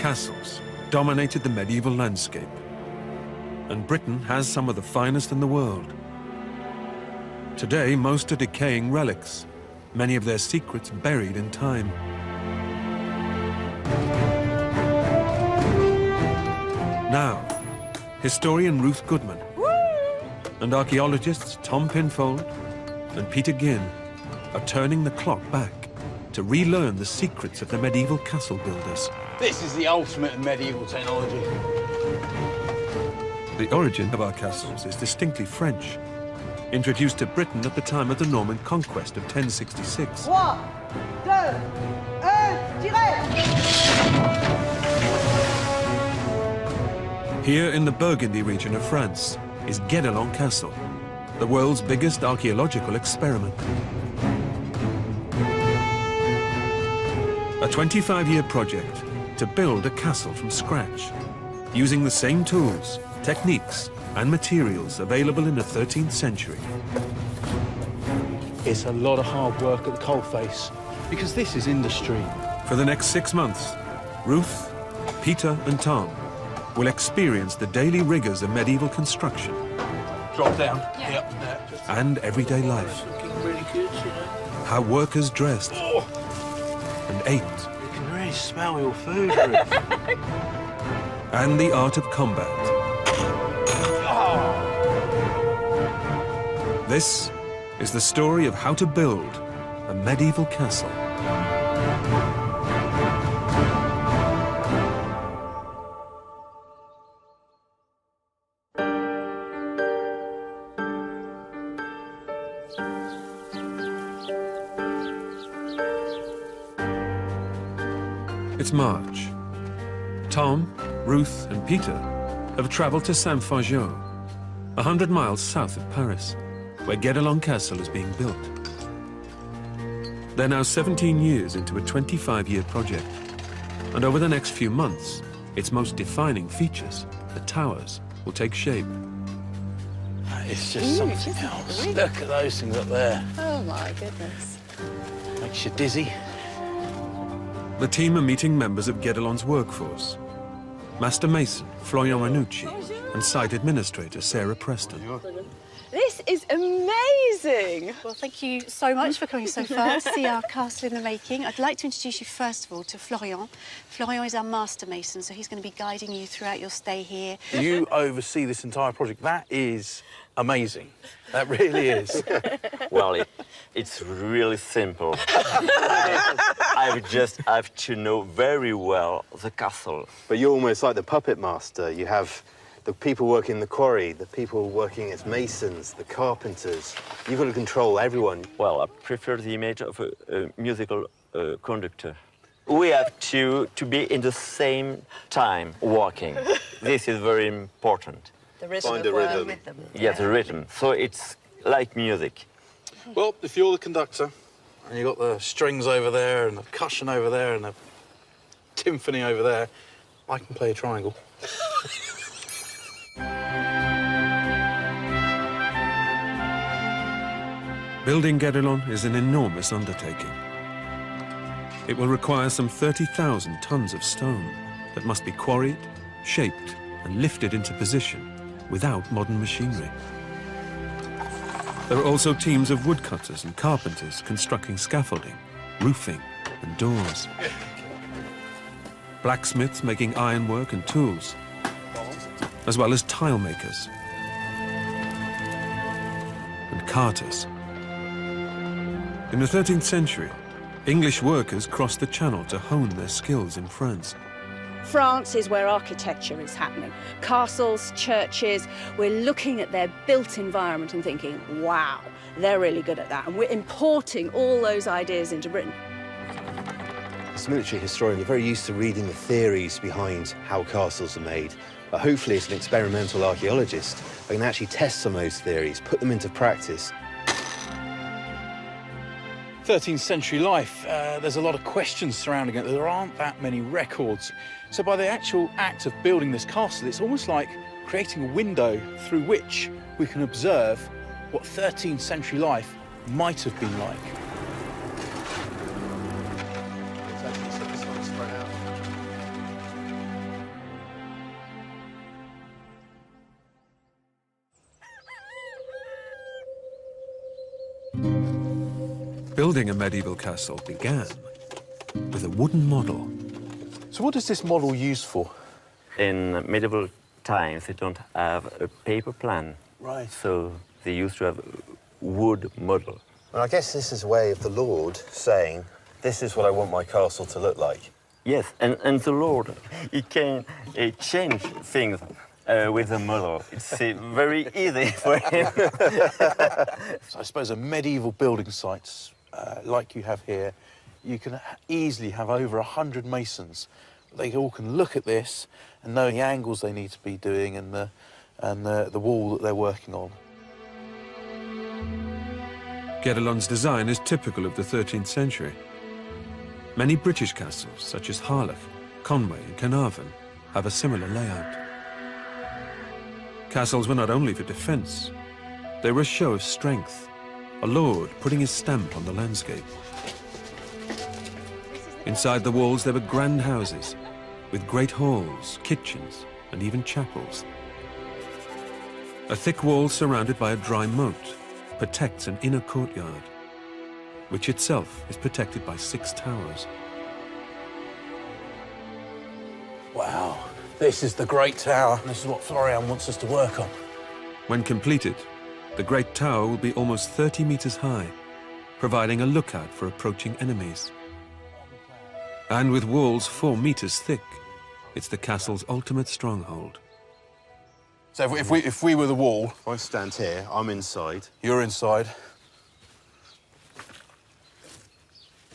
castles dominated the medieval landscape, and Britain has some of the finest in the world. Today, most are decaying relics, many of their secrets buried in time. Now, historian Ruth Goodman and archaeologists Tom Pinfold and Peter Ginn are turning the clock back to relearn the secrets of the medieval castle builders. This is the ultimate in medieval technology. The origin of our castles is distinctly French, introduced to Britain at the time of the Norman conquest of 1066. 3, 2, 1, tirez! Here in the Burgundy region of France is Guédelon Castle, the world's biggest archaeological experiment. A 25-year project to build a castle from scratch, using the same tools, techniques, and materials available in the 13th century. It's a lot of hard work at the coalface, because this is industry. For the next 6 months, Ruth, Peter, and Tom will experience the daily rigors of medieval construction. Drop down. Yeah. Yep. And everyday life. Looking really good, you know. How workers dressed and ate. You can really smell your food, Ruth. And the art of combat. This is the story of how to build a medieval castle. It's March. Tom, Ruth, and Peter have traveled to Saint-Fargeau, 100 miles south of Paris, where Guédelon Castle is being built. They're now 17 years into a 25-year project, and over the next few months, its most defining features, the towers, will take shape. It's just something else. Look at those things up there. Oh, my goodness. Makes you dizzy. The team are meeting members of Guédelon's workforce. Master Mason, Florian Ranucci, and site administrator, Sarah Preston. This is amazing! Well, thank you so much for coming so far to see our castle in the making. I'd like to introduce you first of all to Florian. Florian is our master mason, so he's going to be guiding you throughout your stay here. You oversee this entire project. That is amazing. That really is. Well, it's really simple. I have to know very well the castle. But you're almost like the puppet master. You have the people working in the quarry, the people working as masons, the carpenters. You've got to control everyone. Well, I prefer the image of a musical conductor. We have to be in the same time working. This is very important. The rhythm Find of the work rhythm. with them. Yeah, the rhythm. So it's like music. Well, if you're the conductor, and you've got the strings over there, and the percussion over there, and the timpani over there, I can play a triangle. Building Guédelon is an enormous undertaking. It will require some 30,000 tons of stone that must be quarried, shaped, and lifted into position without modern machinery. There are also teams of woodcutters and carpenters constructing scaffolding, roofing, and doors. Blacksmiths making ironwork and tools, as well as tile makers and carters. In the 13th century, English workers crossed the Channel to hone their skills in France. France is where architecture is happening. Castles, churches, we're looking at their built environment and thinking, wow, they're really good at that. And we're importing all those ideas into Britain. As a military historian, you're very used to reading the theories behind how castles are made. But hopefully, as an experimental archaeologist, I can actually test some of those theories, put them into practice. 13th century life, there's a lot of questions surrounding it. There aren't that many records. So by the actual act of building this castle, it's almost like creating a window through which we can observe what 13th century life might have been like. Building a medieval castle began with a wooden model. So what is this model used for? In medieval times, they don't have a paper plan. Right. So they used to have a wood model. And I guess this is a way of the Lord saying, this is what I want my castle to look like. Yes, and the Lord, he can change things with the model. It's very easy for him. So I suppose a medieval building sites like you have here, you can easily have over 100 masons. They all can look at this and know the angles they need to be doing and the wall that they're working on. Guédelon's design is typical of the 13th century. Many British castles, such as Harlech, Conway and Carnarvon, have a similar layout. Castles were not only for defense, they were a show of strength, a lord putting his stamp on the landscape. Inside the walls there were grand houses, with great halls, kitchens, and even chapels. A thick wall surrounded by a dry moat protects an inner courtyard, which itself is protected by 6 towers. Wow, this is the Great Tower. This is what Florian wants us to work on. When completed, the Great Tower will be almost 30 meters high, providing a lookout for approaching enemies. And with walls 4 meters thick, it's the castle's ultimate stronghold. So if we were the wall, If I stand here, I'm inside. you're inside.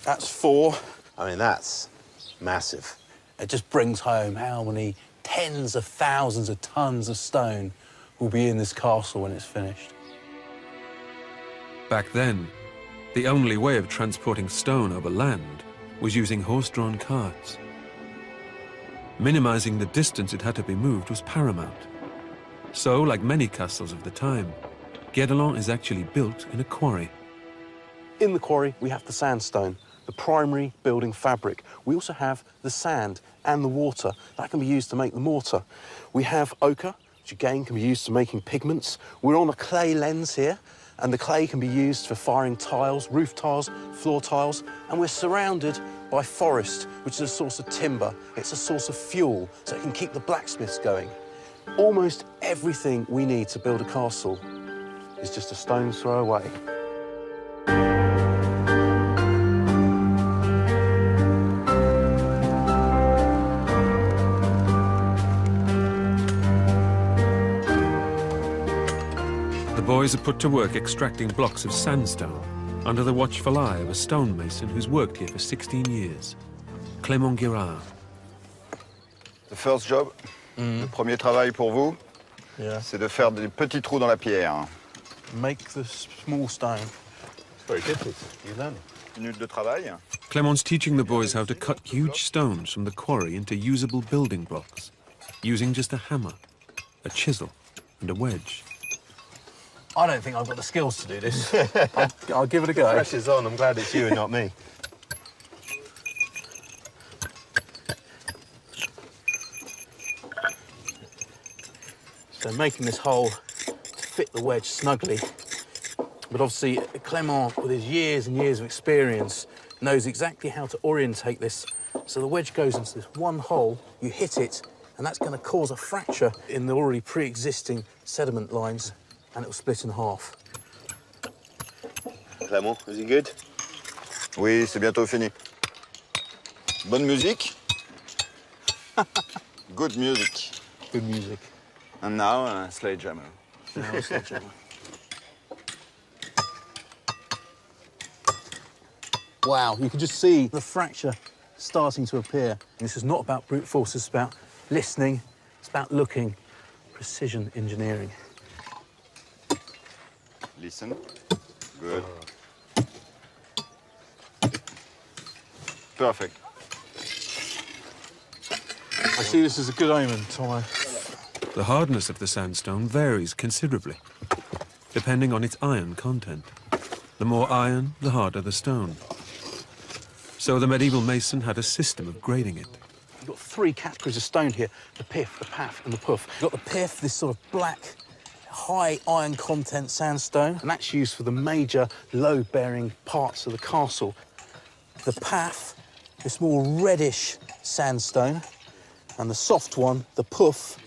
That's 4. I mean, that's massive. It just brings home how many tens of thousands of tons of stone will be in this castle when it's finished. Back then, the only way of transporting stone over land was using horse-drawn carts. Minimizing the distance it had to be moved was paramount. So, like many castles of the time, Guédelon is actually built in a quarry. In the quarry, we have the sandstone, the primary building fabric. We also have the sand and the water. That can be used to make the mortar. We have ochre, which again can be used for making pigments. We're on a clay lens here, and the clay can be used for firing tiles, roof tiles, floor tiles, and we're surrounded by forest, which is a source of timber. It's a source of fuel, so it can keep the blacksmiths going. Almost everything we need to build a castle is just a stone's throw away. The boys are put to work extracting blocks of sandstone under the watchful eye of a stonemason who's worked here for 16 years, Clément Girard. The first job, le premier travail pour vous, c'est de faire des petits trous dans la pierre. Make the small stone. It's very difficult. You learn it. Minute de travail. Clément's teaching the boys how to cut huge stones from the quarry into usable building blocks, using just a hammer, a chisel, and a wedge. I don't think I've got the skills to do this. I'll give it a go. Pressure's on. I'm glad it's you and not me. So making this hole to fit the wedge snugly. But obviously, Clément, with his years and years of experience, knows exactly how to orientate this. So the wedge goes into this one hole, you hit it, and that's going to cause a fracture in the already pre-existing sediment lines, and it will split in half. Clément, is he good? Oui, c'est bientôt fini. Bonne musique. Good music. Good music. And now, sledgehammer. Now, sledgehammer. Wow, you can just see the fracture starting to appear. This is not about brute force, it's about listening, it's about looking, precision engineering. Listen. Good. Perfect. I see this as a good omen, Tomo. The hardness of the sandstone varies considerably, depending on its iron content. The more iron, the harder the stone. So the medieval mason had a system of grading it. You've got 3 categories of stone here: the pith, the paff, and the puff. You've got the pith, this sort of black, high iron content sandstone, and that's used for the major load-bearing parts of the castle. The path, this more reddish sandstone, and the soft one, the puff,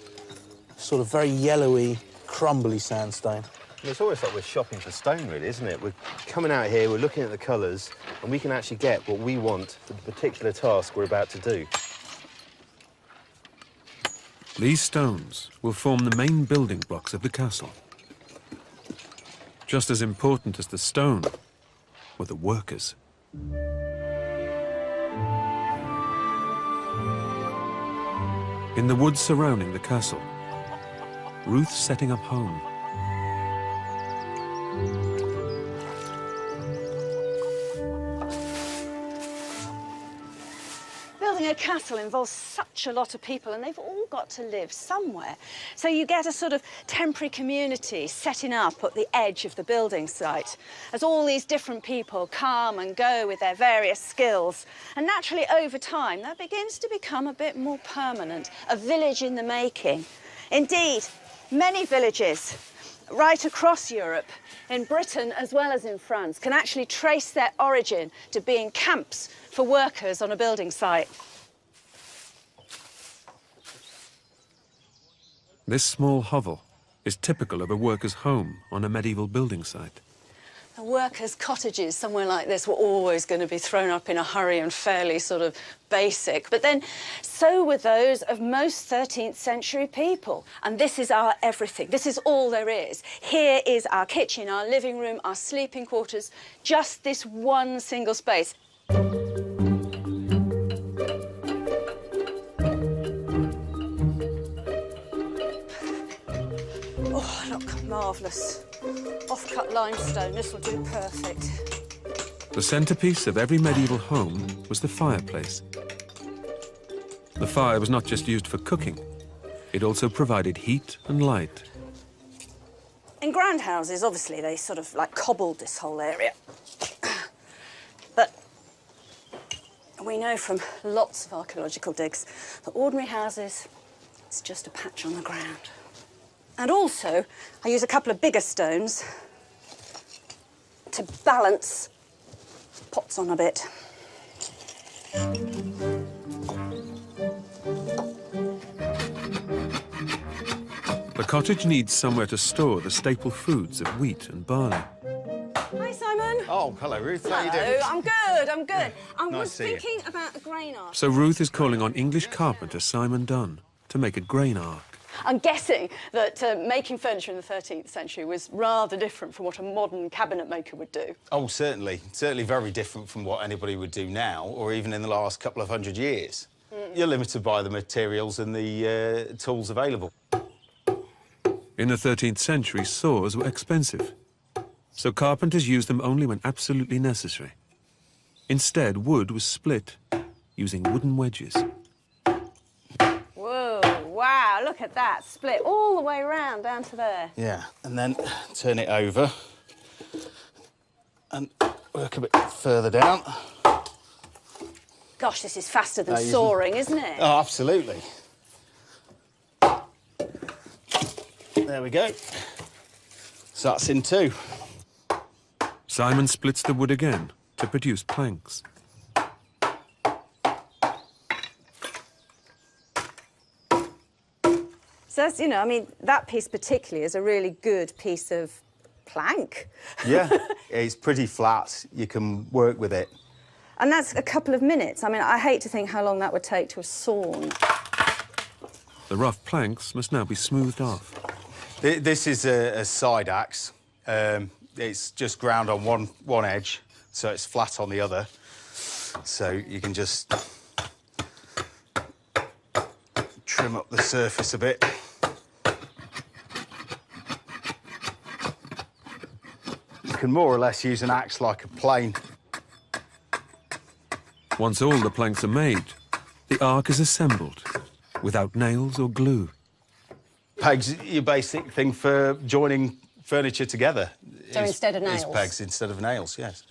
sort of very yellowy, crumbly sandstone. It's almost like we're shopping for stone, really, isn't it? We're coming out here, we're looking at the colours, and we can actually get what we want for the particular task we're about to do. These stones will form the main building blocks of the castle. Just as important as the stone were the workers. In the woods surrounding the castle, Ruth's setting up home. Building a castle involves such a lot of people, and they've all got to live somewhere. So you get a sort of temporary community setting up at the edge of the building site as all these different people come and go with their various skills. And naturally, over time, that begins to become a bit more permanent, a village in the making. Indeed, many villages right across Europe, in Britain as well as in France, can actually trace their origin to being camps for workers on a building site. This small hovel is typical of a worker's home on a medieval building site. The workers' cottages somewhere like this were always going to be thrown up in a hurry and fairly sort of basic. But then so were those of most 13th century people. And this is our everything. This is all there is. Here is our kitchen, our living room, our sleeping quarters, just this one single space. Oh, look, marvellous. Off-cut limestone, this will do perfect. The centerpiece of every medieval home was the fireplace. The fire was not just used for cooking, it also provided heat and light. In grand houses, obviously, they sort of like cobbled this whole area. But we know from lots of archaeological digs that ordinary houses, it's just a patch on the ground. And also, I use a couple of bigger stones to balance pots on a bit. The cottage needs somewhere to store the staple foods of wheat and barley. Hi, Simon. Oh, hello, Ruth. How are you Hello, doing? I'm good, I'm good. I Nice was to see you. thinking about a grain ark. So Ruth is calling on English carpenter Simon Dunn to make a grain ark. I'm guessing that making furniture in the 13th century was rather different from what a modern cabinet maker would do. Oh, certainly. Certainly very different from what anybody would do now, or even in the last couple of hundred years. You're limited by the materials and the tools available. In the 13th century, saws were expensive, so carpenters used them only when absolutely necessary. Instead, wood was split using wooden wedges. Whoa, wow, look at that. Split all the way around down to there. Yeah, and then turn it over and work a bit further down. Gosh, this is faster than sawing, isn't it? Oh, absolutely. There we go. So that's in two. Simon splits the wood again to produce planks. So that's, you know, I mean, that piece particularly is a really good piece of plank. Yeah, it's pretty flat. You can work with it. And that's a couple of minutes. I mean, I hate to think how long that would take to have sawn. The rough planks must now be smoothed off. This is a side axe. It's just ground on one edge, so it's flat on the other. So you can just trim up the surface a bit. You can more or less use an axe like a plane. Once all the planks are made, the ark is assembled without nails or glue. Pegs, your basic thing for joining furniture together. So instead of nails? Is pegs instead of nails, yes.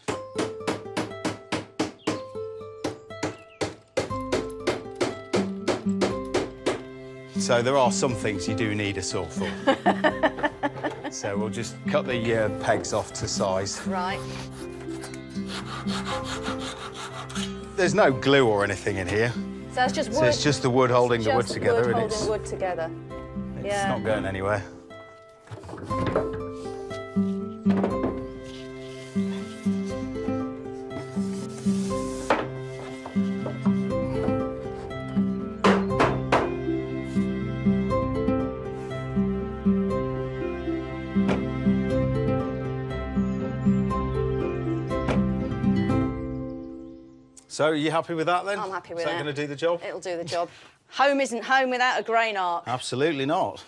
So there are some things you do need a saw for. So we'll just cut the pegs off to size. Right. There's no glue or anything in here. So that's just wood. So it's just the wood holding the wood Just together, wood and holding wood together. it's not going anywhere. So, are you happy with that then? I'm happy with Is that that. going to do the job? It'll do the job. Home isn't home without a grain arc. Absolutely not.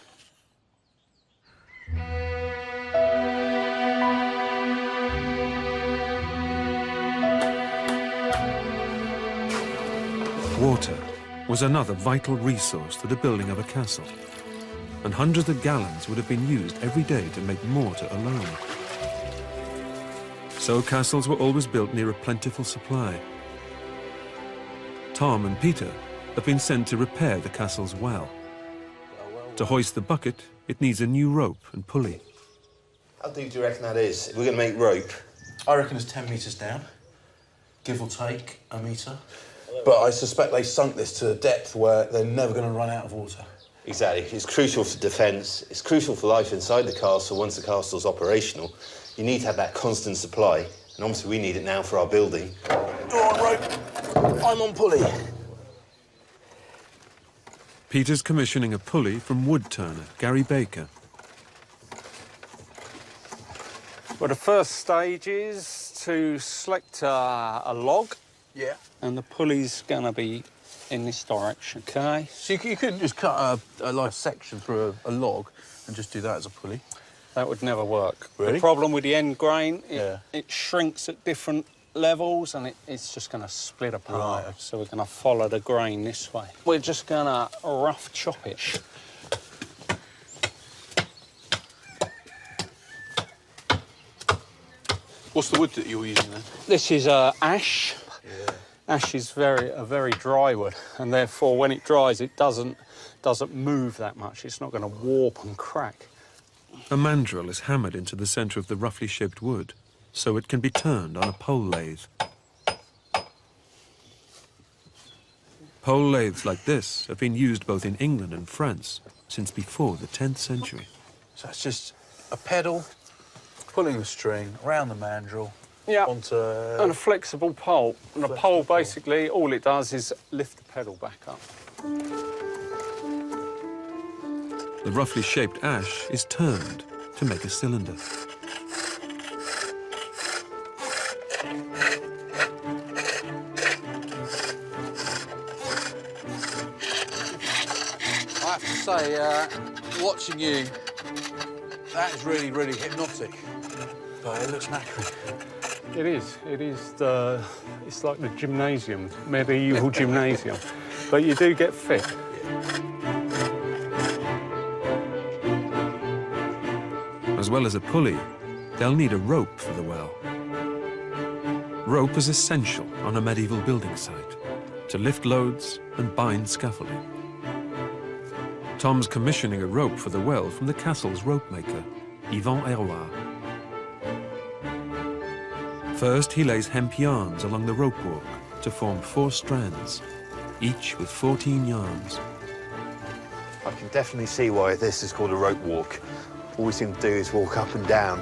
Water was another vital resource for the building of a castle, and hundreds of gallons would have been used every day to make mortar alone. So castles were always built near a plentiful supply. Tom and Peter have been sent to repair the castle's well. To hoist the bucket, it needs a new rope and pulley. How deep do you reckon that is? If we're going to make rope. I reckon it's 10 metres down, give or take a metre. But I suspect they sunk this to a depth where they're never going to run out of water. Exactly. It's crucial for defence. It's crucial for life inside the castle once the castle's operational. You need to have that constant supply, and obviously we need it now for our building. You're on rope. I'm on pulley. Peter's commissioning a pulley from wood turner Gary Baker. Well, the first stage is to select a log. Yeah. And the pulley's going to be in this direction, OK? So you couldn't just cut a live section through a log and just do that as a pulley? That would never work. Really? The problem with the end grain, it shrinks at different levels and it's just going to split apart. Right. So we're going to follow the grain this way. We're just going to rough chop it. What's the wood that you're using then? This is ash. Yeah. Ash is a very dry wood, and therefore when it dries, it doesn't move that much. It's not going to warp and crack. A mandrel is hammered into the centre of the roughly shaped wood, so it can be turned on a pole lathe. Pole lathes like this have been used both in England and France since before the 10th century. So it's just a pedal, pulling the string around the mandrel. Yeah, onto and a flexible pole. And the pole, basically, all it does is lift the pedal back up. The roughly shaped ash is turned to make a cylinder. I have to say, watching you, that is really, really hypnotic. But it looks knackered. It is. It's like the gymnasium, medieval gymnasium. But you do get fit. As well as a pulley, they'll need a rope for the well. Rope is essential on a medieval building site to lift loads and bind scaffolding. Tom's commissioning a rope for the well from the castle's rope maker, Ep01. First, he lays hemp yarns along the rope walk to form 4 strands, each with 14 yarns. I can definitely see why this is called a rope walk. All we seem to do is walk up and down.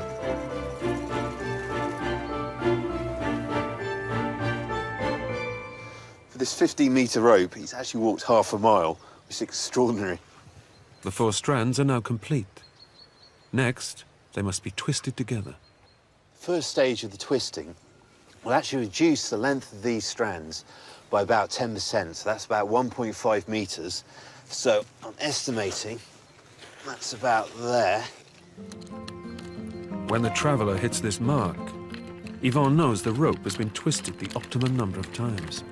For this 15-metre rope, he's actually walked half a mile, which is extraordinary. The 4 strands are now complete. Next, they must be twisted together. First stage of the twisting will actually reduce the length of these strands by about 10%, so that's about 1.5 metres. So I'm estimating that's about there. When the traveller hits this mark, Yvonne knows the rope has been twisted the optimum number of times.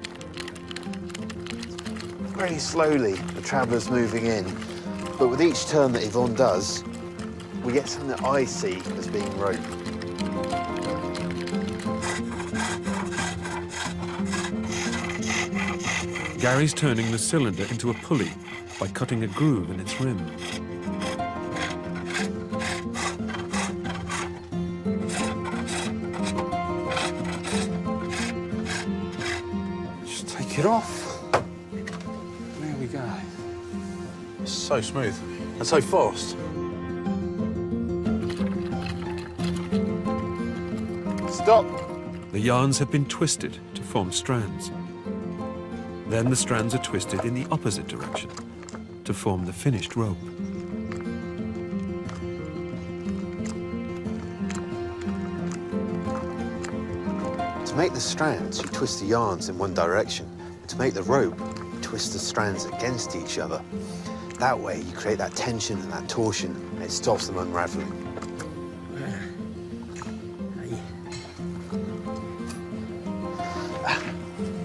Very slowly, the traveller's moving in, but with each turn that Yvonne does, we get something that I see as being rope. Gary's turning the cylinder into a pulley by cutting a groove in its rim. kick it off. There we go. It's so smooth and so fast. Stop! The yarns have been twisted to form strands. Then the strands are twisted in the opposite direction to form the finished rope. To make the strands, you twist the yarns in one direction. And to make the rope, you twist the strands against each other. That way, you create that tension and that torsion, and it stops them unraveling.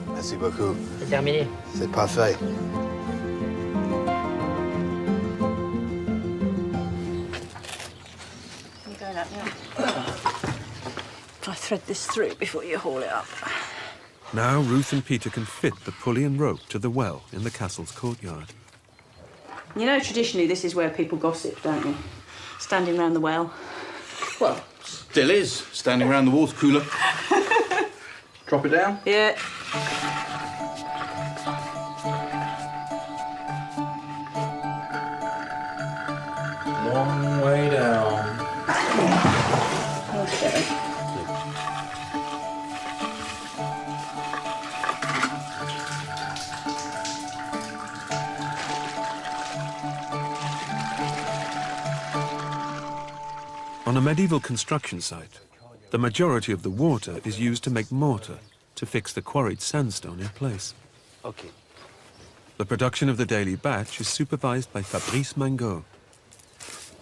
Merci beaucoup. C'est terminé. C'est parfait. You go that now. Try thread this through before you haul it up. Now Ruth and Peter can fit the pulley and rope to the well in the castle's courtyard. You know, traditionally, this is where people gossip, don't you? Standing round the well. Well, still is. Standing around the water cooler. Drop it down. Yeah. Long way down. Okay. On a medieval construction site, the majority of the water is used to make mortar to fix the quarried sandstone in place. Okay. The production of the daily batch is supervised by Fabrice Mangot.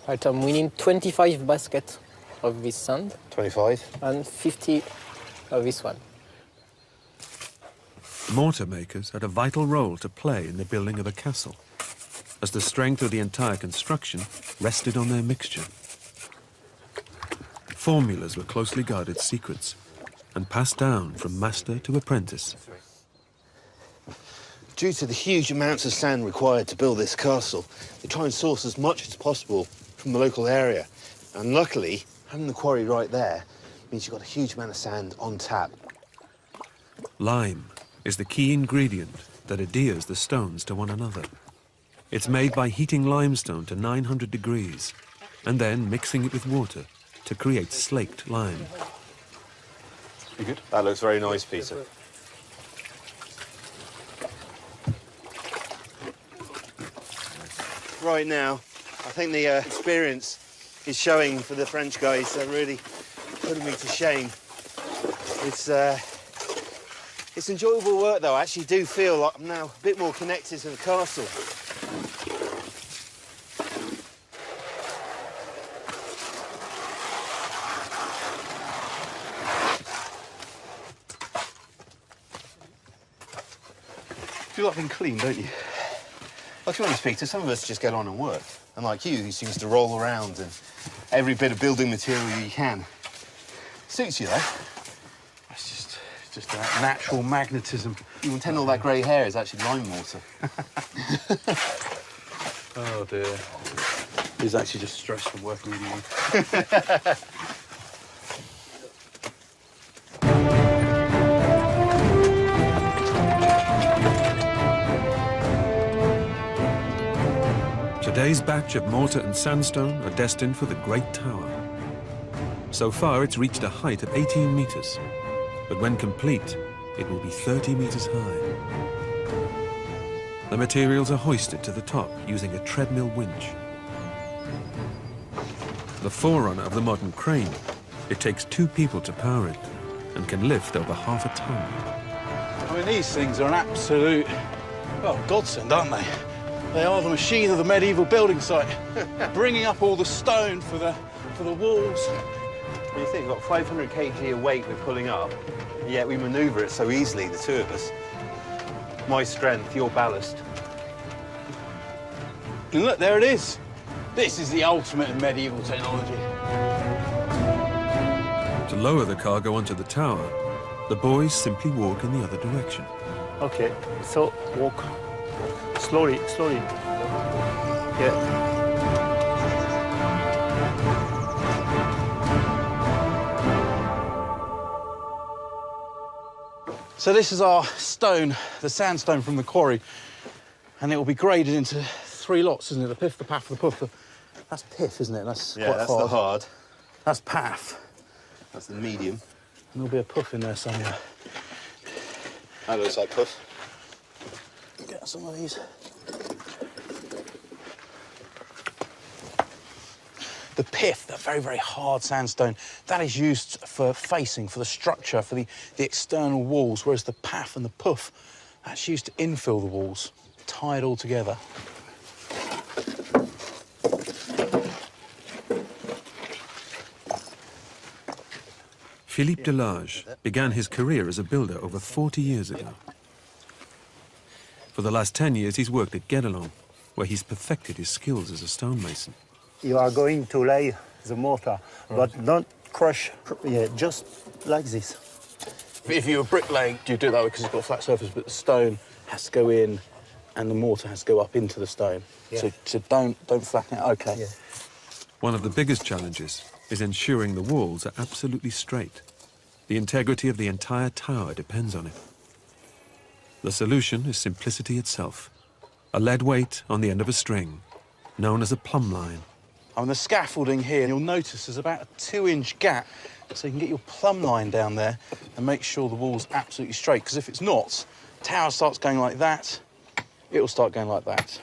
Right, we need 25 baskets of this sand. 25? And 50 of this one. Mortar makers had a vital role to play in the building of a castle, as the strength of the entire construction rested on their mixture. Formulas were closely guarded secrets and passed down from master to apprentice. Due to the huge amounts of sand required to build this castle, they try and source as much as possible from the local area. And luckily, having the quarry right there means you've got a huge amount of sand on tap. Lime is the key ingredient that adheres the stones to one another. It's made by heating limestone to 900 degrees and then mixing it with water to create slaked lime. You good? That looks very nice, Peter. Right now, I think the experience is showing for the French guys. They're really putting me to shame. It's enjoyable work, though. I actually do feel like I'm now a bit more connected to the castle. You like being clean, don't you? Well, to be honest, Peter, some of us just get on and work. And like you, who seems to roll around and every bit of building material you can. Suits you, though. It's just that natural magnetism. You can tell all that grey hair is actually lime water. Oh, dear. It's actually just stress from working with you. Today's batch of mortar and sandstone are destined for the Great Tower. So far, it's reached a height of 18 meters, but when complete, it will be 30 meters high. The materials are hoisted to the top using a treadmill winch. The forerunner of the modern crane, it takes 2 people to power it and can lift over half a ton. I mean, these things are an absolute, well, godsend, aren't they? They are the machine of the medieval building site, bringing up all the stone for the walls. What do you think? We've got 500 kg of weight we're pulling up, and yet we manoeuvre it so easily, the two of us. My strength, your ballast. And look, there it is. This is the ultimate in medieval technology. To lower the cargo onto the tower, the boys simply walk in the other direction. Okay, so walk. Slowly, slowly. Yeah. So this is our stone, the sandstone from the quarry, and it will be graded into 3 lots, isn't it? The pith, the paff, the puff. That's pith, isn't it? That's Yeah, quite that's hard. the hard. That's paff. That's the medium. And there'll be a puff in there somewhere. That looks like puff. Get some of these. The pith, that very, very hard sandstone, that is used for facing, for the structure, for the external walls, whereas the paff and the puff, that's used to infill the walls, tie it all together. Philippe Delage began his career as a builder over 40 years ago. For the last 10 years, he's worked at Guédelon, where he's perfected his skills as a stonemason. You are going to lay the mortar, but don't crush, just like this. If you were bricklaying, you do it that way because it's got a flat surface, but the stone has to go in and the mortar has to go up into the stone. Yeah. So don't flatten it. OK. Yeah. One of the biggest challenges is ensuring the walls are absolutely straight. The integrity of the entire tower depends on it. The solution is simplicity itself. A lead weight on the end of a string, known as a plumb line. On the scaffolding here, you'll notice there's about a 2-inch gap, so you can get your plumb line down there and make sure the wall's absolutely straight, because if it's not, tower starts going like that, it'll start going like that.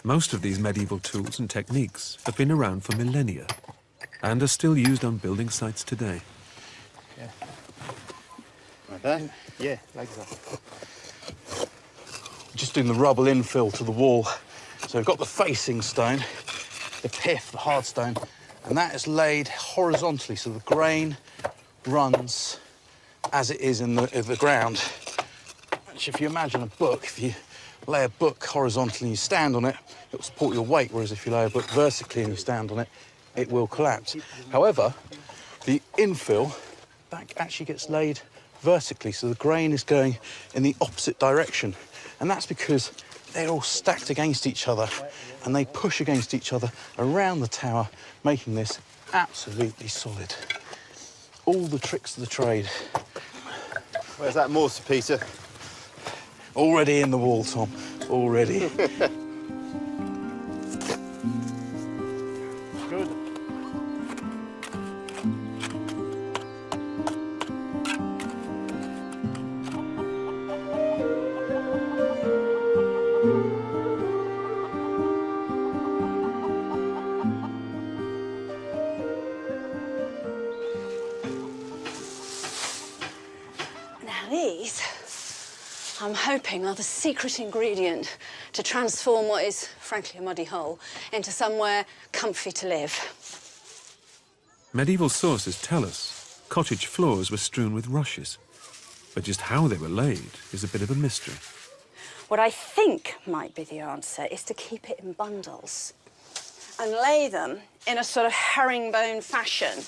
Most of these medieval tools and techniques have been around for millennia and are still used on building sites today. Yeah. Like that? Yeah, like that. Just doing the rubble infill to the wall. So we've got the facing stone, the pith, the hard stone, and that is laid horizontally, so the grain runs as it is in the ground. Which, if you imagine a book, if you lay a book horizontally and you stand on it, it will support your weight, whereas if you lay a book vertically and you stand on it, it will collapse. However, the infill, that actually gets laid vertically, so the grain is going in the opposite direction. And that's because they're all stacked against each other and they push against each other around the tower, making this absolutely solid. All the tricks of the trade. Where's that mortar, Peter? Already in the wall, Tom. Already. Good. Now these, I'm hoping, are the secret ingredient to transform what is, frankly, a muddy hole into somewhere comfy to live. Medieval sources tell us cottage floors were strewn with rushes, but just how they were laid is a bit of a mystery. What I think might be the answer is to keep it in bundles and lay them in a sort of herringbone fashion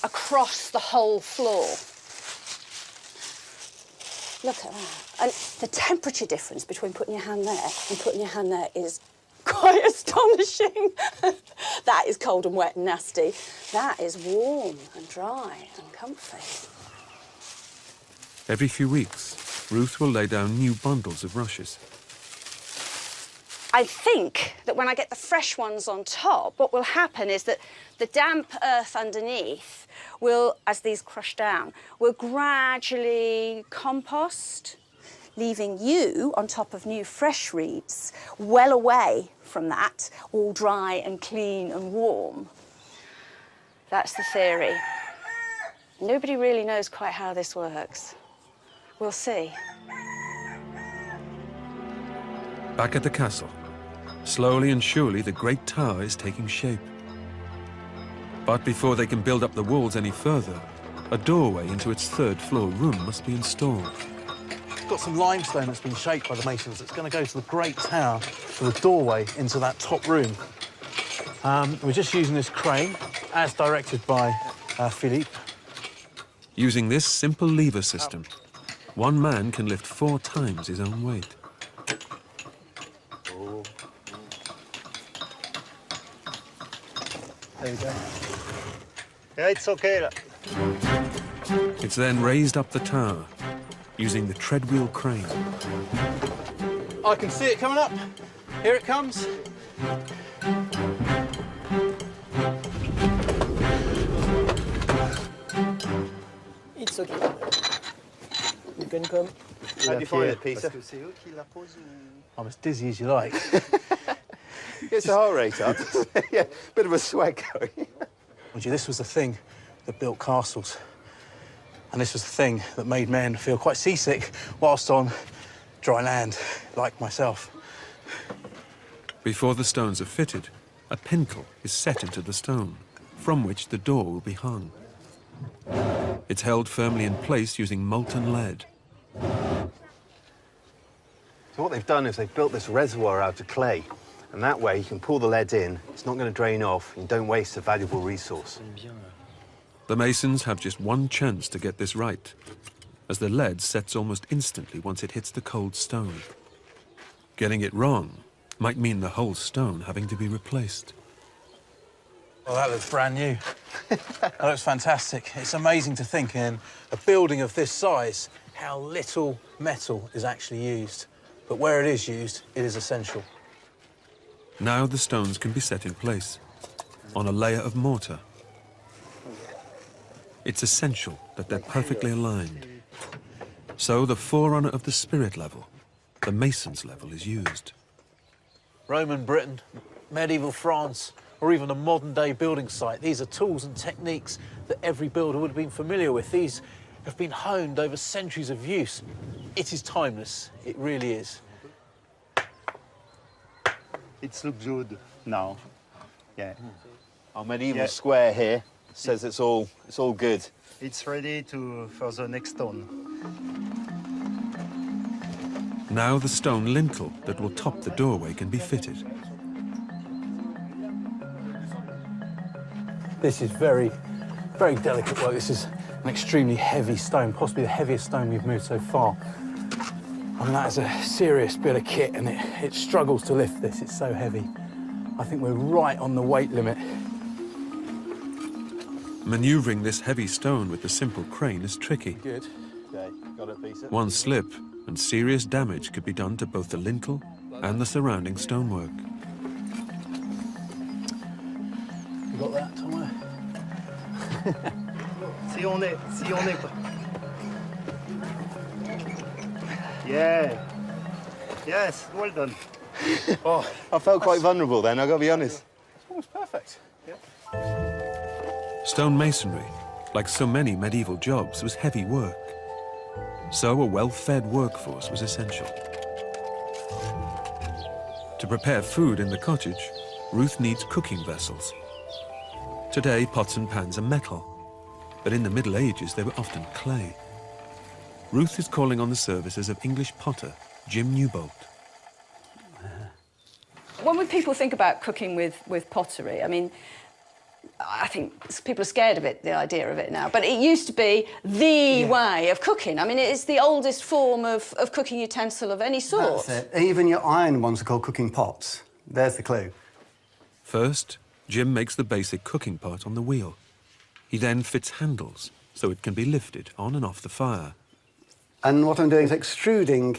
across the whole floor. Look at that. And the temperature difference between putting your hand there and putting your hand there is quite astonishing. That is cold and wet and nasty. That is warm and dry and comfy. Every few weeks, Ruth will lay down new bundles of rushes. I think that when I get the fresh ones on top, what will happen is that the damp earth underneath will, as these crush down, will gradually compost, leaving you on top of new fresh reeds, well away from that, all dry and clean and warm. That's the theory. Nobody really knows quite how this works. We'll see. Back at the castle, slowly and surely the great tower is taking shape. But before they can build up the walls any further, a doorway into its third-floor room must be installed. It's got some limestone that's been shaped by the masons. It's going to go to the great tower for the doorway into that top room. We're just using this crane, as directed by Philippe. Using this simple lever system, one man can lift 4 times his own weight. There you go. Yeah, it's okay. It's then raised up the tower using the treadwheel crane. I can see it coming up. Here it comes. It's okay. You can come. How do you find it, Peter? I'm as dizzy as you like. Gets the heart rate up. Yeah, bit of a sweat going. Would you, this was the thing that built castles. And this was the thing that made men feel quite seasick whilst on dry land, like myself. Before the stones are fitted, a pintle is set into the stone, from which the door will be hung. It's held firmly in place using molten lead. So what they've done is they've built this reservoir out of clay, and that way you can pull the lead in, it's not going to drain off, and don't waste a valuable resource. The masons have just one chance to get this right, as the lead sets almost instantly once it hits the cold stone. Getting it wrong might mean the whole stone having to be replaced. Well, that looks brand new. That looks fantastic. It's amazing to think in a building of this size how little metal is actually used. But where it is used, it is essential. Now the stones can be set in place, on a layer of mortar. It's essential that they're perfectly aligned. So the forerunner of the spirit level, the mason's level, is used. Roman Britain, medieval France, or even a modern-day building site, these are tools and techniques that every builder would have been familiar with. These have been honed over centuries of use. It is timeless. It really is. It looks good now. Yeah. Our medieval square here says it's all good. It's ready for the next stone. Now the stone lintel that will top the doorway can be fitted. This is very, very delicate work. This is an extremely heavy stone, possibly the heaviest stone we've moved so far. I mean, that is a serious bit of kit, and it struggles to lift this. It's so heavy. I think we're right on the weight limit. Maneuvering this heavy stone with the simple crane is tricky. Good. Okay, got it, Peter. One slip and serious damage could be done to both the lintel and the surrounding stonework. You got that, Tomo? Si on est. Yeah. Yes, well done. Oh, I felt quite vulnerable then, I've got to be honest. It's almost perfect. Stone masonry, like so many medieval jobs, was heavy work. So a well-fed workforce was essential. To prepare food in the cottage, Ruth needs cooking vessels. Today, pots and pans are metal, but in the Middle Ages, they were often clay. Ruth is calling on the services of English potter Jim Newbolt. When people think about cooking with pottery, I mean, I think people are scared of it, the idea of it now, but it used to be the way of cooking. I mean, it is the oldest form of cooking utensil of any sort. That's it. Even your iron ones are called cooking pots. There's the clue. First, Jim makes the basic cooking pot on the wheel. He then fits handles so it can be lifted on and off the fire. And what I'm doing is extruding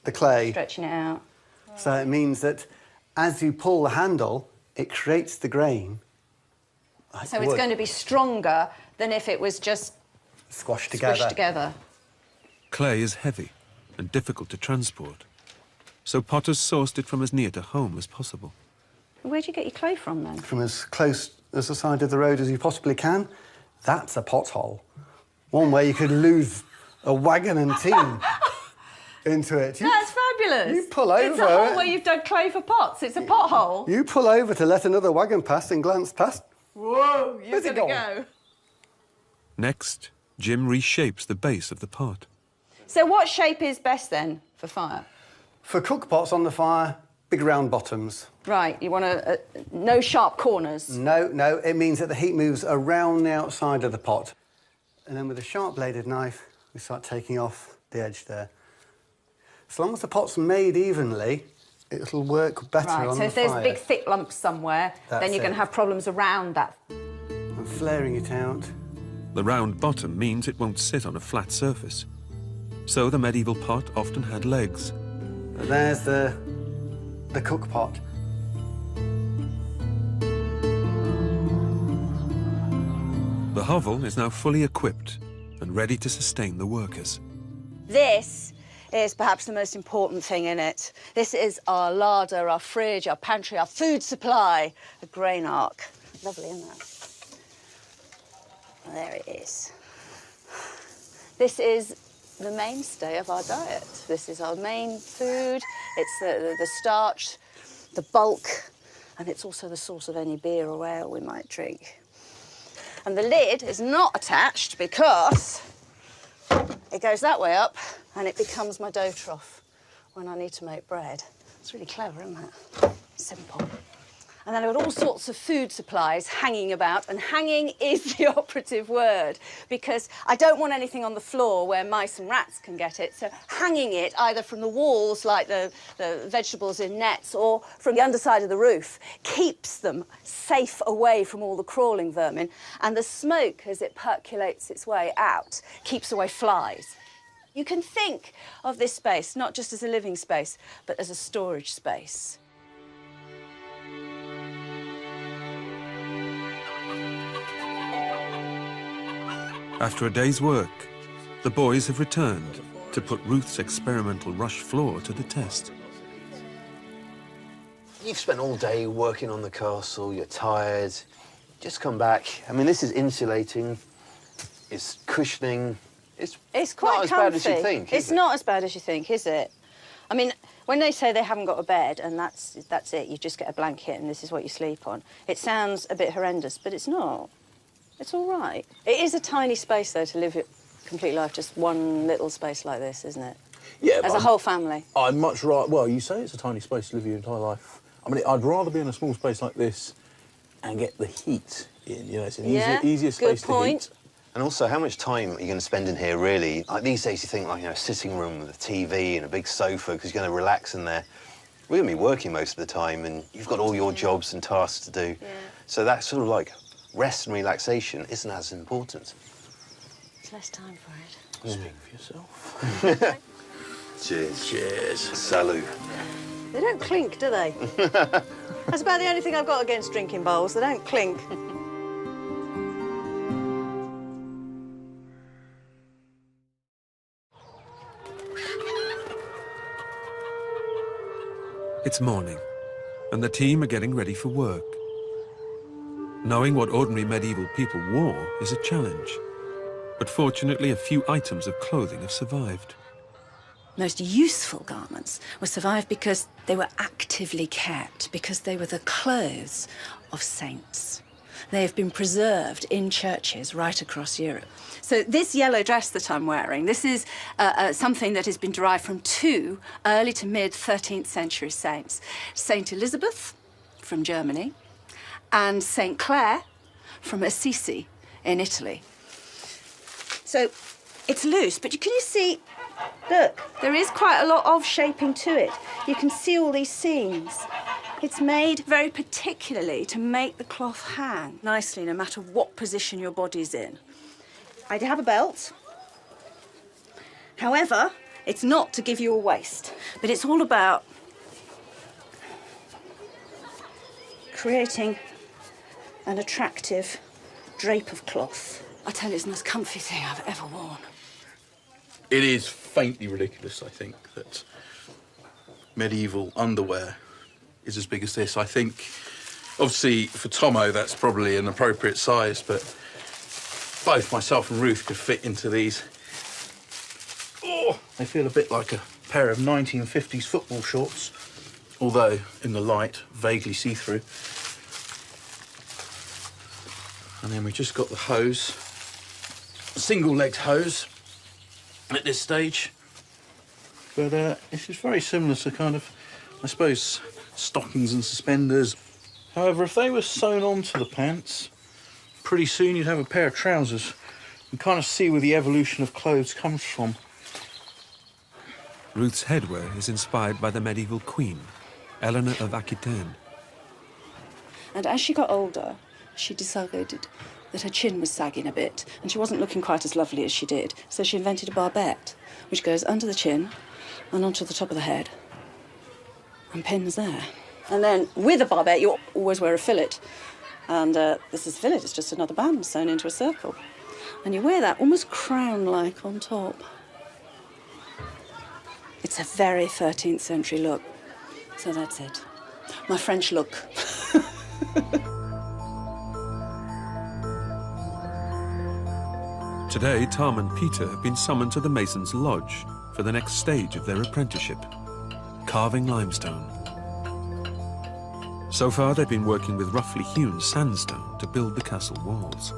the clay. Stretching it out. So it means that as you pull the handle, it creates the grain. Like So it's wood. going to be stronger than if it was just squashed together. squished together. Clay is heavy and difficult to transport, so potters sourced it from as near to home as possible. Where do you get your clay from, then? From as close as the side of the road as you possibly can. That's a pothole. One way you could lose a wagon and team into it. That's fabulous. You pull over. It's a hole where you've dug clay for pots. It's a pothole. You pull over to let another wagon pass and glance past. Whoa, you're Where's it going to going? go. Next, Jim reshapes the base of the pot. So what shape is best, then, for fire? For cook pots on the fire, big round bottoms. Right, you want no sharp corners. No, it means that the heat moves around the outside of the pot. And then with a sharp-bladed knife, we start taking off the edge there. As long as the pot's made evenly, it'll work better Right, on so the if there's fire. big thick lumps somewhere, then That's you're going it. to have problems around that. I'm flaring it out. The round bottom means it won't sit on a flat surface. So the medieval pot often had legs. There's the cook pot. The hovel is now fully equipped and ready to sustain the workers. This is perhaps the most important thing in it. This is our larder, our fridge, our pantry, our food supply, a grain ark. Lovely, isn't it? There it is. This is the mainstay of our diet. This is our main food. It's the starch, the bulk, and it's also the source of any beer or ale we might drink. And the lid is not attached because it goes that way up and it becomes my dough trough when I need to make bread. It's really clever, isn't it? Simple. And then I've got all sorts of food supplies hanging about, and hanging is the operative word, because I don't want anything on the floor where mice and rats can get it, so hanging it either from the walls, like the vegetables in nets, or from the underside of the roof, keeps them safe away from all the crawling vermin, and the smoke, as it percolates its way out, keeps away flies. You can think of this space not just as a living space, but as a storage space. After a day's work, the boys have returned to put Ruth's experimental rush floor to the test. You've spent all day working on the castle, you're tired, just come back. I mean, this is insulating, it's cushioning, it's quite not as comfy. bad as you think, It's not as bad as you think, is it? I mean, when they say they haven't got a bed and that's it, you just get a blanket and this is what you sleep on, it sounds a bit horrendous, but it's not. It's all right. It is a tiny space, though, to live your complete life, just one little space like this, isn't it? Yeah, as a whole family. I'd much rather... Well, you say it's a tiny space to live your entire life. I mean, I'd rather be in a small space like this and get the heat in. You know, it's an easier space to heat. And also, how much time are you going to spend in here, really? Like, these days, you think, like, you know, a sitting room with a TV and a big sofa, because you're going to relax in there. We're going to be working most of the time, and you've got all your jobs and tasks to do. Yeah. So that's sort of like rest and relaxation isn't as important. There's less time for it. Speak for yourself. Cheers. Cheers. Salut. They don't clink, do they? That's about the only thing I've got against drinking bowls. They don't clink. It's morning, and the team are getting ready for work. Knowing what ordinary medieval people wore is a challenge, but fortunately a few items of clothing have survived. Most useful garments were survived because they were actively kept, because they were the clothes of saints. They have been preserved in churches right across Europe. So this yellow dress that I'm wearing, this is something that has been derived from two early to mid 13th century saints. Saint Elizabeth from Germany and Saint Clare from Assisi in Italy. So it's loose, but can you see, look, there is quite a lot of shaping to it. You can see all these seams. It's made very particularly to make the cloth hang nicely no matter what position your body's in. I have a belt. However, it's not to give you a waist, but it's all about creating an attractive drape of cloth. I tell you, it's the most comfy thing I've ever worn. It is faintly ridiculous, I think, that medieval underwear is as big as this. I think, obviously, for Tomo, that's probably an appropriate size, but both myself and Ruth could fit into these. Oh, they feel a bit like a pair of 1950s football shorts, although, in the light, vaguely see-through. And then we've just got the hose, single-legged hose at this stage. But this is very similar to kind of, I suppose, stockings and suspenders. However, if they were sewn onto the pants, pretty soon you'd have a pair of trousers. You kind of see where the evolution of clothes comes from. Ruth's headwear is inspired by the medieval queen, Eleanor of Aquitaine. And as she got older, she decided that her chin was sagging a bit and she wasn't looking quite as lovely as she did. So she invented a barbette, which goes under the chin and onto the top of the head and pins there. And then with a barbette, you always wear a fillet. And this is fillet, it's just another band sewn into a circle. And you wear that almost crown-like on top. It's a very 13th century look. So that's it. My French look. Today, Tom and Peter have been summoned to the Masons' Lodge for the next stage of their apprenticeship, carving limestone. So far, they've been working with roughly hewn sandstone to build the castle walls.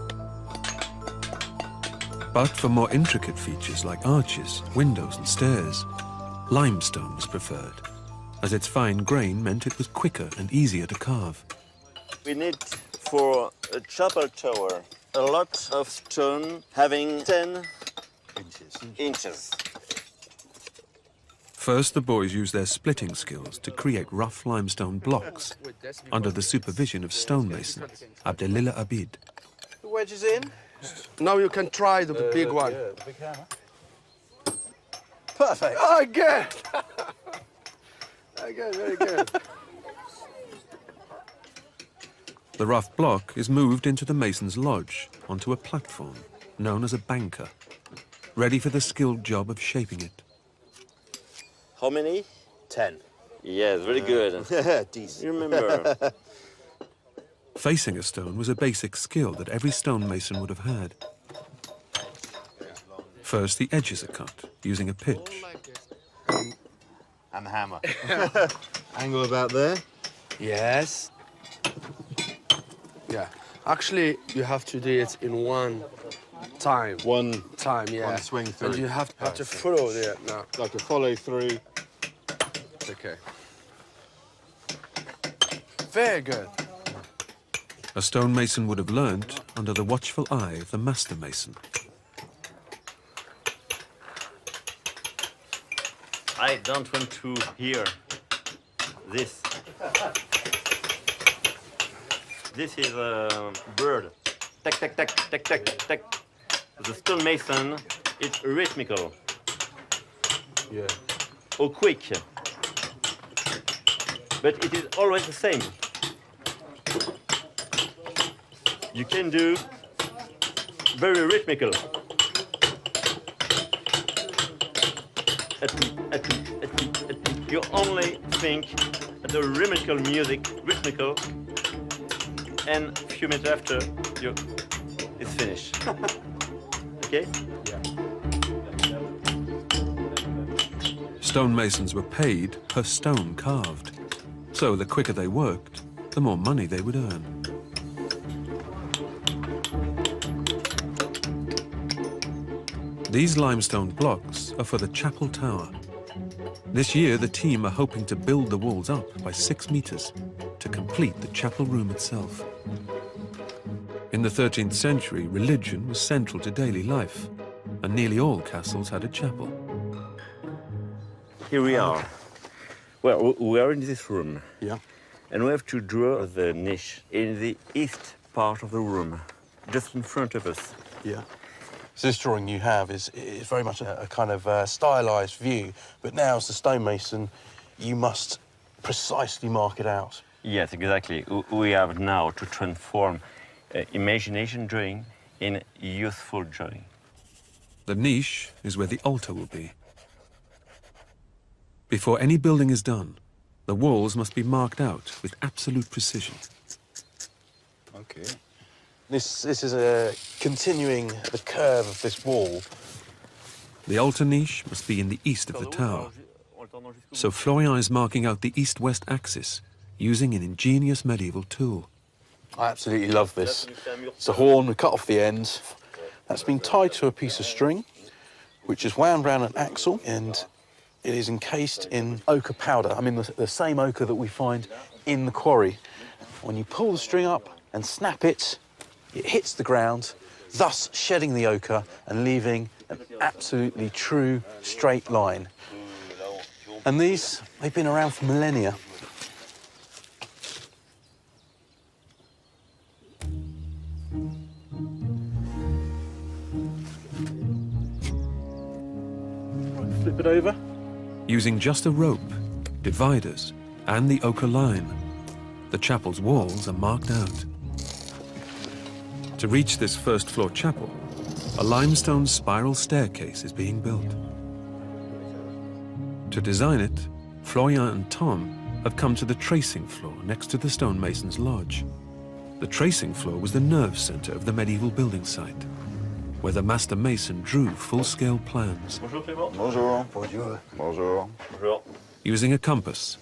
But for more intricate features like arches, windows and stairs, limestone was preferred, as its fine grain meant it was quicker and easier to carve. We need for a chapel tower a lot of stone having 10 inches. First, the boys used their splitting skills to create rough limestone blocks under the supervision of stonemason Abdelillah Abid. The wedge is in. Now you can try the big one. Yeah, the big hammer. Perfect. Oh, good. Okay, very good. The rough block is moved into the mason's lodge onto a platform known as a banker, ready for the skilled job of shaping it. How many? 10. Yes, very good. Decent. You remember. Facing a stone was a basic skill that every stonemason would have had. First, the edges are cut using a pitch. And the hammer. Angle about there. Yes. Yeah. Actually, you have to do it in one time. One time, yeah. One swing through. And you have to follow it now. Like a follow through. Okay. Very good. A stonemason would have learnt under the watchful eye of the master mason. I don't want to hear this. This is a bird. Tack, tack, tack, tack, tack, tack. The stonemason is rhythmical. Yeah. Or quick. But it is always the same. You can do very rhythmical. You only think at the rhythmical music, and a few minutes after, it's finished. Okay? Yeah. Stonemasons were paid per stone carved, so the quicker they worked, the more money they would earn. These limestone blocks are for the chapel tower. This year, the team are hoping to build the walls up by 6 meters to complete the chapel room itself. In the 13th century, religion was central to daily life, and nearly all castles had a chapel. Here we are. Well, we are in this room. Yeah. And we have to draw the niche in the east part of the room, just in front of us. Yeah. So this drawing you have is very much a kind of stylised view, but now as the stonemason, you must precisely mark it out. Yes, exactly. We have now to transform imagination drawing in useful drawing. The niche is where the altar will be. Before any building is done, the walls must be marked out with absolute precision. Okay. This is a continuing the curve of this wall. The altar niche must be in the east of the tower. So Florian is marking out the east-west axis using an ingenious medieval tool. I absolutely love this. It's a horn, we cut off the end. That's been tied to a piece of string, which is wound round an axle, and it is encased in ochre powder. I mean, the same ochre that we find in the quarry. When you pull the string up and snap it, it hits the ground, thus shedding the ochre and leaving an absolutely true straight line. And these, they've been around for millennia. Using just a rope, dividers, and the ochre line, the chapel's walls are marked out. To reach this first-floor chapel, a limestone spiral staircase is being built. To design it, Florian and Tom have come to the tracing floor next to the stonemason's lodge. The tracing floor was the nerve center of the medieval building site, where the master mason drew full-scale plans. Bonjour Clément. Bonjour. Bonjour. Bonjour. Bonjour. Using a compass,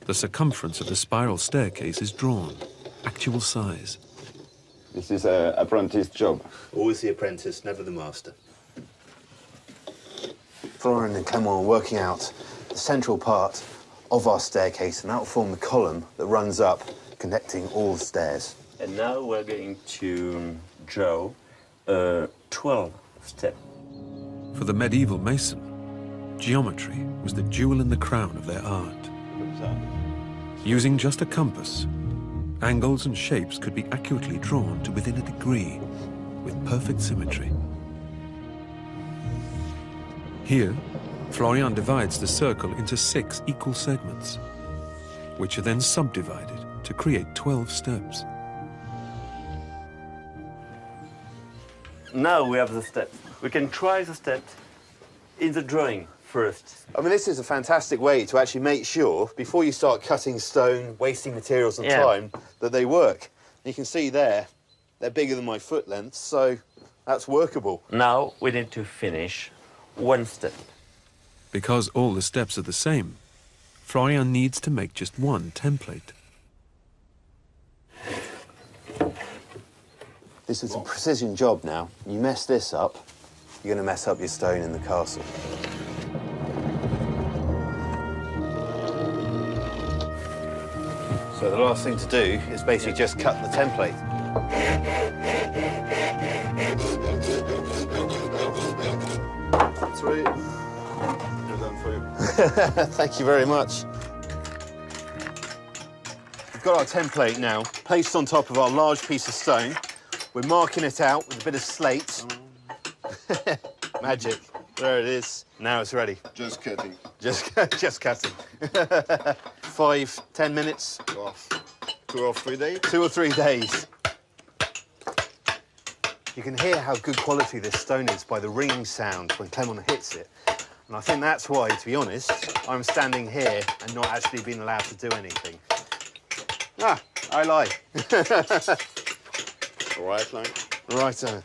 the circumference of the spiral staircase is drawn, actual size. This is an apprentice job. Always the apprentice, never the master. Florian and Clément are working out the central part of our staircase, and that will form the column that runs up, connecting all the stairs. And now we're going to draw a 12-step. For the medieval mason, geometry was the jewel in the crown of their art. Using just a compass, angles and shapes could be accurately drawn to within a degree, with perfect symmetry. Here, Florian divides the circle into 6 equal segments, which are then subdivided to create 12 steps. Now we have the steps. We can try the steps in the drawing first. I mean, this is a fantastic way to actually make sure, before you start cutting stone, wasting materials and time, that they work. You can see there, they're bigger than my foot length, so that's workable. Now we need to finish one step. Because all the steps are the same, Florian needs to make just one template. This is a precision job now. You mess this up, you're going to mess up your stone in the castle. So the last thing to do is basically just cut the template. Sorry. You're done for you. Thank you very much. We've got our template now, placed on top of our large piece of stone. We're marking it out with a bit of slate. Magic. There it is. Now it's ready. Just cutting. Just cutting. 5, 10 minutes? 2 or 3 days. 2 or 3 days. You can hear how good quality this stone is by the ringing sound when Clément hits it. And I think that's why, to be honest, I'm standing here and not actually being allowed to do anything. Ah, I lie. Right line. Righto.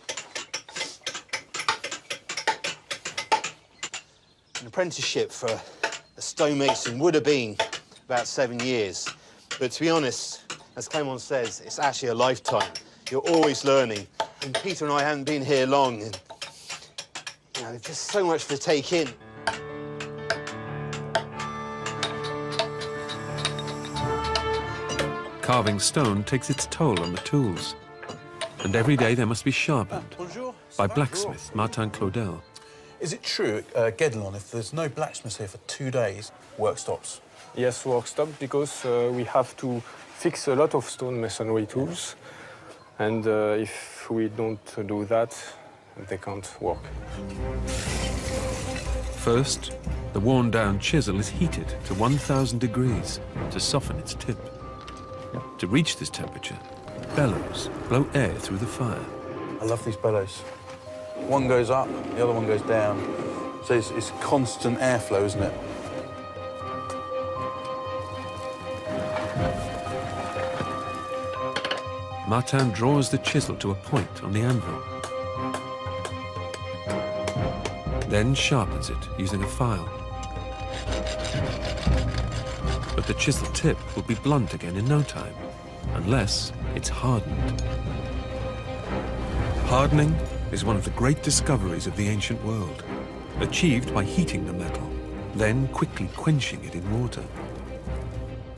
An apprenticeship for a stonemason would have been about 7 years. But to be honest, as Clément says, it's actually a lifetime. You're always learning. And Peter and I haven't been here long. And, you know, there's just so much to take in. Carving stone takes its toll on the tools, and every day they must be sharpened by blacksmith Martin Claudel. Is it true at Guédelon, if there's no blacksmith here for 2 days, work stops? Yes, work stops because we have to fix a lot of stone masonry tools, and if we don't do that, they can't work. First, the worn-down chisel is heated to 1,000 degrees to soften its tip. To reach this temperature, bellows blow air through the fire. I love these bellows. One goes up, the other one goes down. So it's constant airflow, isn't it? Martin draws the chisel to a point on the anvil, then sharpens it using a file. But the chisel tip will be blunt again in no time, unless it's hardened. Hardening is one of the great discoveries of the ancient world, achieved by heating the metal, then quickly quenching it in water.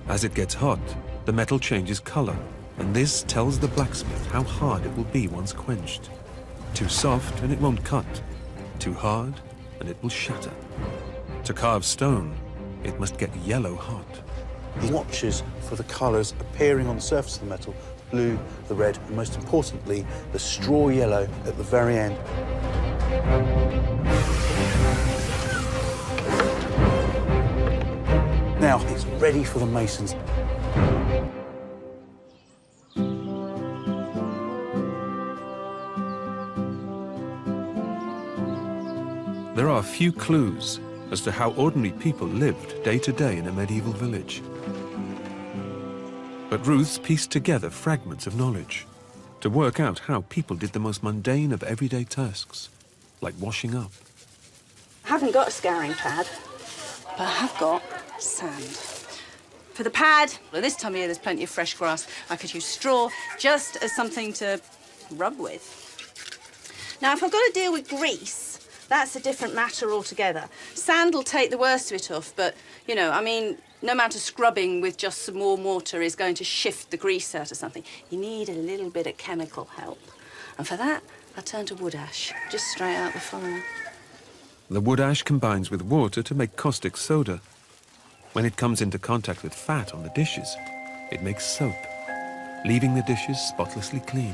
As it gets hot, the metal changes color, and this tells the blacksmith how hard it will be once quenched. Too soft and it won't cut, too hard and it will shatter. To carve stone, it must get yellow hot. He watches for the colours appearing on the surface of the metal, the blue, the red, and most importantly, the straw yellow at the very end. Now it's ready for the masons. There are few clues as to how ordinary people lived day to day in a medieval village. But Ruth's pieced together fragments of knowledge to work out how people did the most mundane of everyday tasks, like washing up. I haven't got a scouring pad, but I have got sand. For the pad, well, this time of year there's plenty of fresh grass. I could use straw just as something to rub with. Now, if I've got to deal with grease, that's a different matter altogether. Sand will take the worst of it off, but, you know, I mean, no amount of scrubbing with just some warm water is going to shift the grease out of something. You need a little bit of chemical help. And for that, I turn to wood ash, just straight out the fire. The wood ash combines with water to make caustic soda. When it comes into contact with fat on the dishes, it makes soap, leaving the dishes spotlessly clean.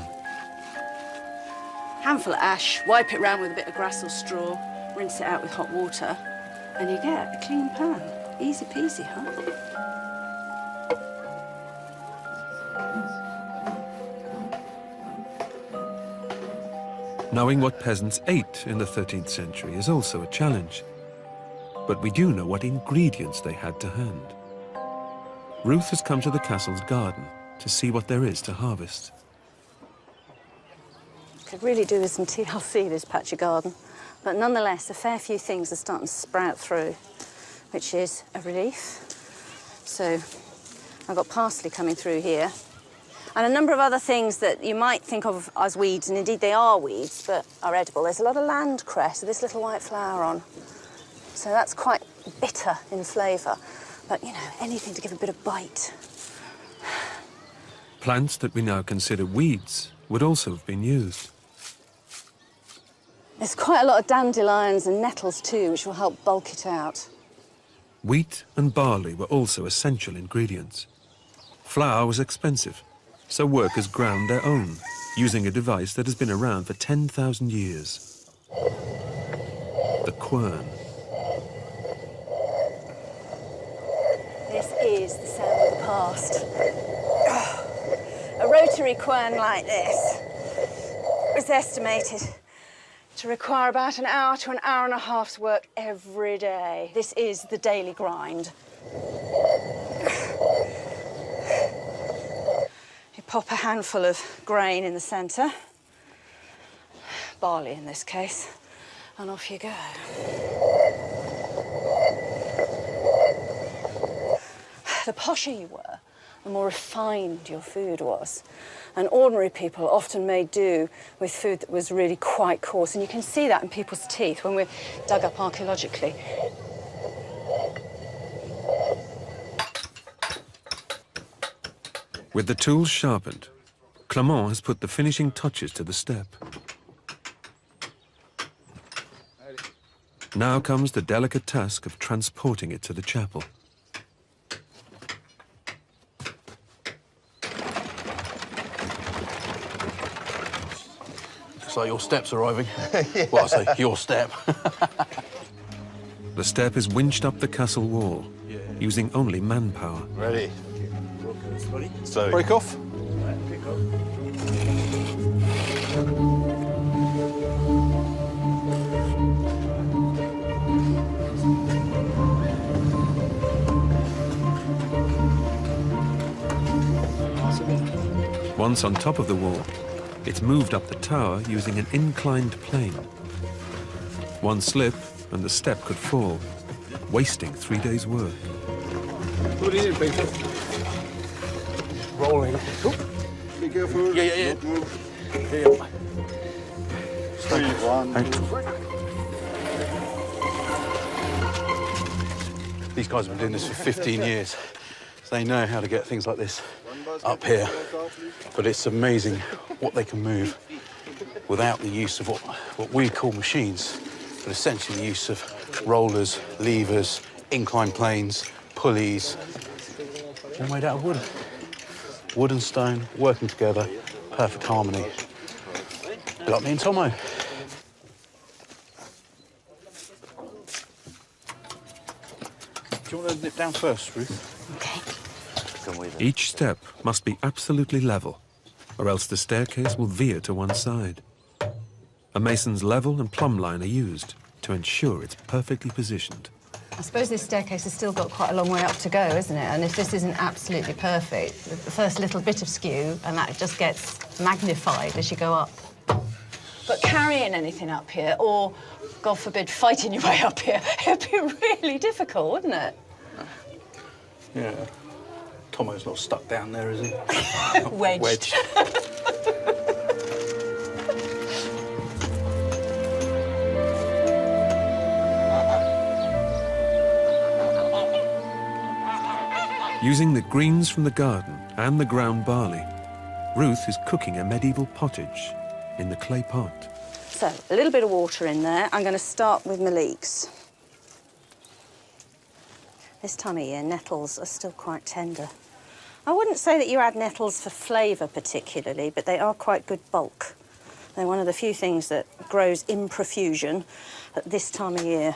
Handful of ash, wipe it round with a bit of grass or straw, rinse it out with hot water, and you get a clean pan. Easy peasy, huh? Knowing what peasants ate in the 13th century is also a challenge. But we do know what ingredients they had to hand. Ruth has come to the castle's garden to see what there is to harvest. Could really do with some TLC, this patch of garden. But nonetheless, a fair few things are starting to sprout through, which is a relief. So I've got parsley coming through here, and a number of other things that you might think of as weeds, and indeed they are weeds, but are edible. There's a lot of land cress with this little white flower on. So that's quite bitter in flavour, but, you know, anything to give a bit of bite. Plants that we now consider weeds would also have been used. There's quite a lot of dandelions and nettles too, which will help bulk it out. Wheat and barley were also essential ingredients. Flour was expensive, so workers ground their own, using a device that has been around for 10,000 years. The quern. This is the sound of the past. A rotary quern like this is estimated to require about an hour to an hour and a half's work every day. This is the daily grind. You pop a handful of grain in the centre, barley in this case, and off you go. The posher you were, the more refined your food was. And ordinary people often made do with food that was really quite coarse. And you can see that in people's teeth when we're dug up archaeologically. With the tools sharpened, Clement has put the finishing touches to the step. Now comes the delicate task of transporting it to the chapel. Looks like your step's arriving. Well, I say your step. The step is winched up the castle wall, using only manpower. Ready. So Break off. Once on top of the wall, it's moved up the tower using an inclined plane. One slip and the step could fall, wasting 3 days' work. Put it in, Peter. Rolling. be careful. Yeah. Don't move. Yeah. 3, 1, 2. These guys have been doing this for 15 years. So they know how to get things like this up here. But it's amazing what they can move without the use of what we call machines, but essentially the use of rollers, levers, inclined planes, pulleys, all made out of wood. Wood and stone working together, perfect harmony. Bit like me and Tomo. Do you want to nip down first, Ruth? Okay. Each step must be absolutely level, or else the staircase will veer to one side. A mason's level and plumb line are used to ensure it's perfectly positioned. I suppose this staircase has still got quite a long way up to go, isn't it? And if this isn't absolutely perfect, the first little bit of skew, and that just gets magnified as you go up. But carrying anything up here, or, God forbid, fighting your way up here, it'd be really difficult, wouldn't it? Yeah. Tomo's not stuck down there, is he? Wedged. Using the greens from the garden and the ground barley, Ruth is cooking a medieval pottage in the clay pot. So, a little bit of water in there. I'm going to start with my leeks. This time of year, nettles are still quite tender. I wouldn't say that you add nettles for flavour particularly, but they are quite good bulk. They're one of the few things that grows in profusion at this time of year.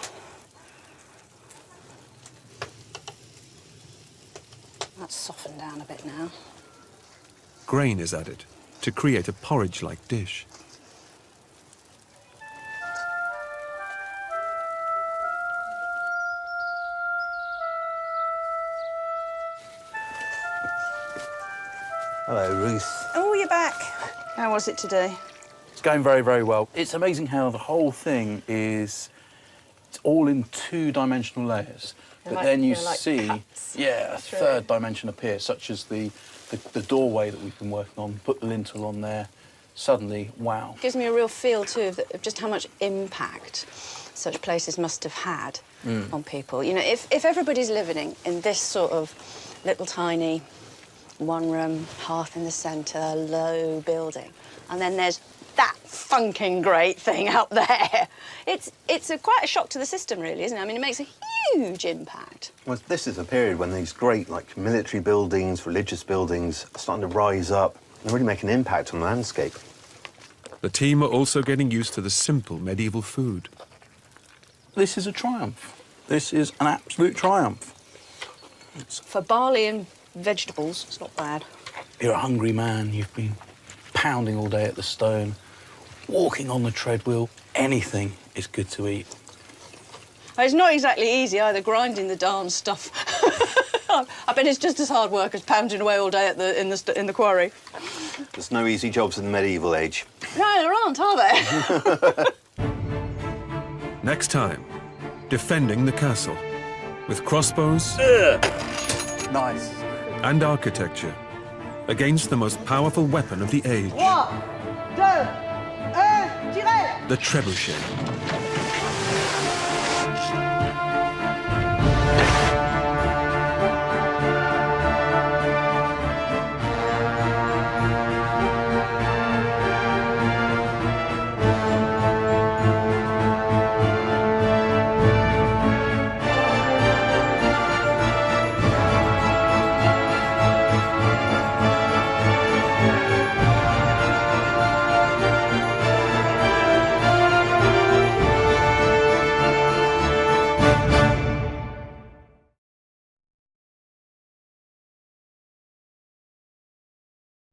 That's softened down a bit now. Grain is added to create a porridge-like dish. Hello, Ruth. Oh, you're back. How was it today? It's going very, very well. It's amazing how the whole thing is... It's all in two-dimensional layers. They're But like- then you they're like see, cuts yeah, a through. third dimension appear, such as the doorway that we've been working on, put the lintel on there. Suddenly, wow. Gives me a real feel, too, of just how much impact such places must have had on people. You know, if everybody's living in this sort of little tiny one-room, hearth in the centre, low building, and then there's that funking great thing up there, it's quite a shock to the system, really, isn't it? I mean, it makes a huge impact. Well, this is a period when these great, like, military buildings, religious buildings are starting to rise up and really make an impact on the landscape. The team are also getting used to the simple medieval food. This is a triumph. This is an absolute triumph. For barley and vegetables, it's not bad. You're a hungry man, you've been pounding all day at the stone, walking on the treadwheel, anything is good to eat. It's not exactly easy either, grinding the darn stuff. I bet it's just as hard work as pounding away all day in the quarry. There's no easy jobs in the medieval age. No, there aren't, are there? Next time, defending the castle with crossbows Nice. and architecture against the most powerful weapon of the age, 3, 2, 1, tirez! the trebuchet.